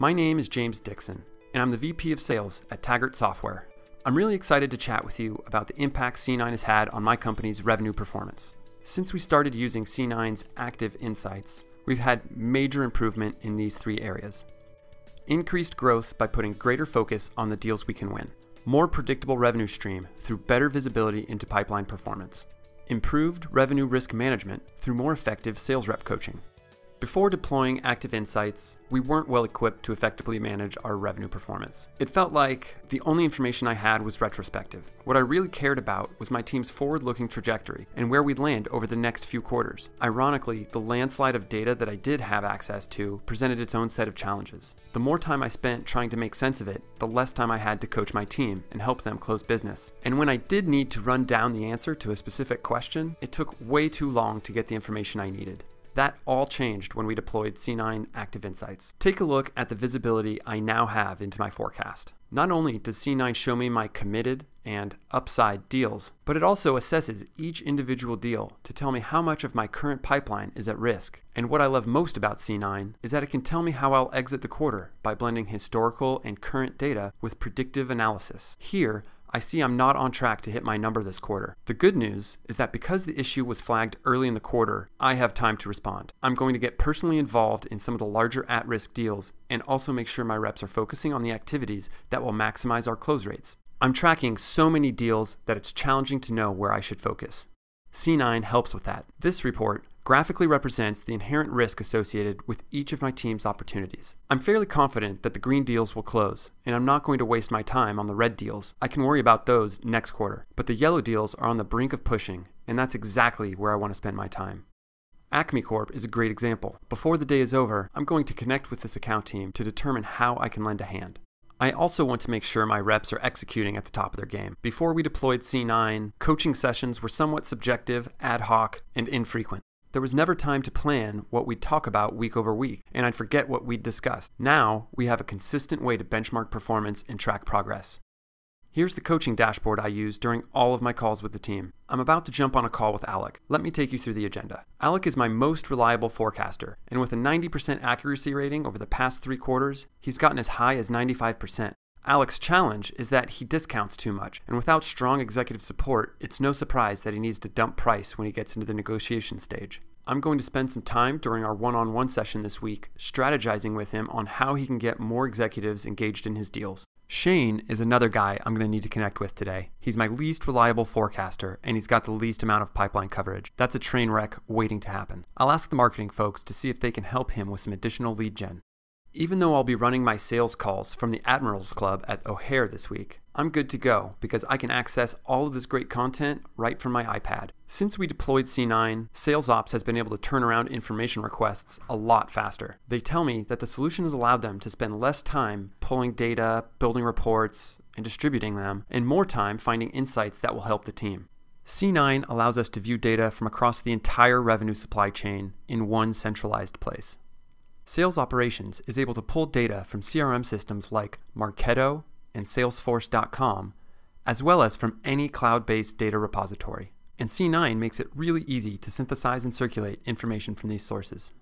My name is James Dixon, and I'm the VP of Sales at Taggart Software. I'm really excited to chat with you about the impact C9 has had on my company's revenue performance. Since we started using C9's Active Insights, we've had major improvement in these three areas. Increased growth by putting greater focus on the deals we can win. More predictable revenue stream through better visibility into pipeline performance. Improved revenue risk management through more effective sales rep coaching. Before deploying Active Insights, we weren't well equipped to effectively manage our revenue performance. It felt like the only information I had was retrospective. What I really cared about was my team's forward-looking trajectory and where we'd land over the next few quarters. Ironically, the landslide of data that I did have access to presented its own set of challenges. The more time I spent trying to make sense of it, the less time I had to coach my team and help them close business. And when I did need to run down the answer to a specific question, it took way too long to get the information I needed. That all changed when we deployed C9 Active Insights. Take a look at the visibility I now have into my forecast. Not only does C9 show me my committed and upside deals, but it also assesses each individual deal to tell me how much of my current pipeline is at risk. And what I love most about C9 is that it can tell me how I'll exit the quarter by blending historical and current data with predictive analysis. Here, I see I'm not on track to hit my number this quarter. The good news is that because the issue was flagged early in the quarter, I have time to respond. I'm going to get personally involved in some of the larger at-risk deals and also make sure my reps are focusing on the activities that will maximize our close rates. I'm tracking so many deals that it's challenging to know where I should focus. C9 helps with that. This report graphically represents the inherent risk associated with each of my team's opportunities. I'm fairly confident that the green deals will close, and I'm not going to waste my time on the red deals. I can worry about those next quarter. But the yellow deals are on the brink of pushing, and that's exactly where I want to spend my time. Acme Corp is a great example. Before the day is over, I'm going to connect with this account team to determine how I can lend a hand. I also want to make sure my reps are executing at the top of their game. Before we deployed C9, coaching sessions were somewhat subjective, ad hoc, and infrequent. There was never time to plan what we'd talk about week over week, and I'd forget what we'd discussed. Now, we have a consistent way to benchmark performance and track progress. Here's the coaching dashboard I use during all of my calls with the team. I'm about to jump on a call with Alec. Let me take you through the agenda. Alec is my most reliable forecaster, and with a 90% accuracy rating over the past 3 quarters, he's gotten as high as 95%. Alec's challenge is that he discounts too much, and without strong executive support, it's no surprise that he needs to dump price when he gets into the negotiation stage. I'm going to spend some time during our one-on-one session this week strategizing with him on how he can get more executives engaged in his deals. Shane is another guy I'm going to need to connect with today. He's my least reliable forecaster, and he's got the least amount of pipeline coverage. That's a train wreck waiting to happen. I'll ask the marketing folks to see if they can help him with some additional lead gen. Even though I'll be running my sales calls from the Admirals Club at O'Hare this week, I'm good to go because I can access all of this great content right from my iPad. Since we deployed C9, Sales Ops has been able to turn around information requests a lot faster. They tell me that the solution has allowed them to spend less time pulling data, building reports, and distributing them, and more time finding insights that will help the team. C9 allows us to view data from across the entire revenue supply chain in one centralized place. Sales Operations is able to pull data from CRM systems like Marketo and Salesforce.com, as well as from any cloud-based data repository. And C9 makes it really easy to synthesize and circulate information from these sources.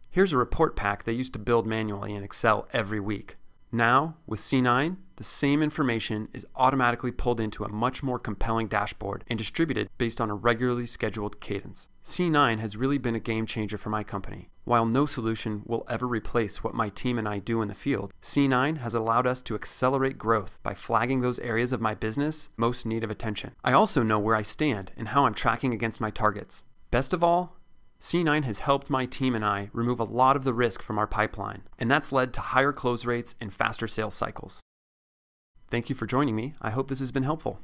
Here's a report pack they used to build manually in Excel every week. Now, with C9, the same information is automatically pulled into a much more compelling dashboard and distributed based on a regularly scheduled cadence. C9 has really been a game changer for my company. While no solution will ever replace what my team and I do in the field, C9 has allowed us to accelerate growth by flagging those areas of my business most in need of attention. I also know where I stand and how I'm tracking against my targets. Best of all, C9 has helped my team and I remove a lot of the risk from our pipeline, and that's led to higher close rates and faster sales cycles. Thank you for joining me. I hope this has been helpful.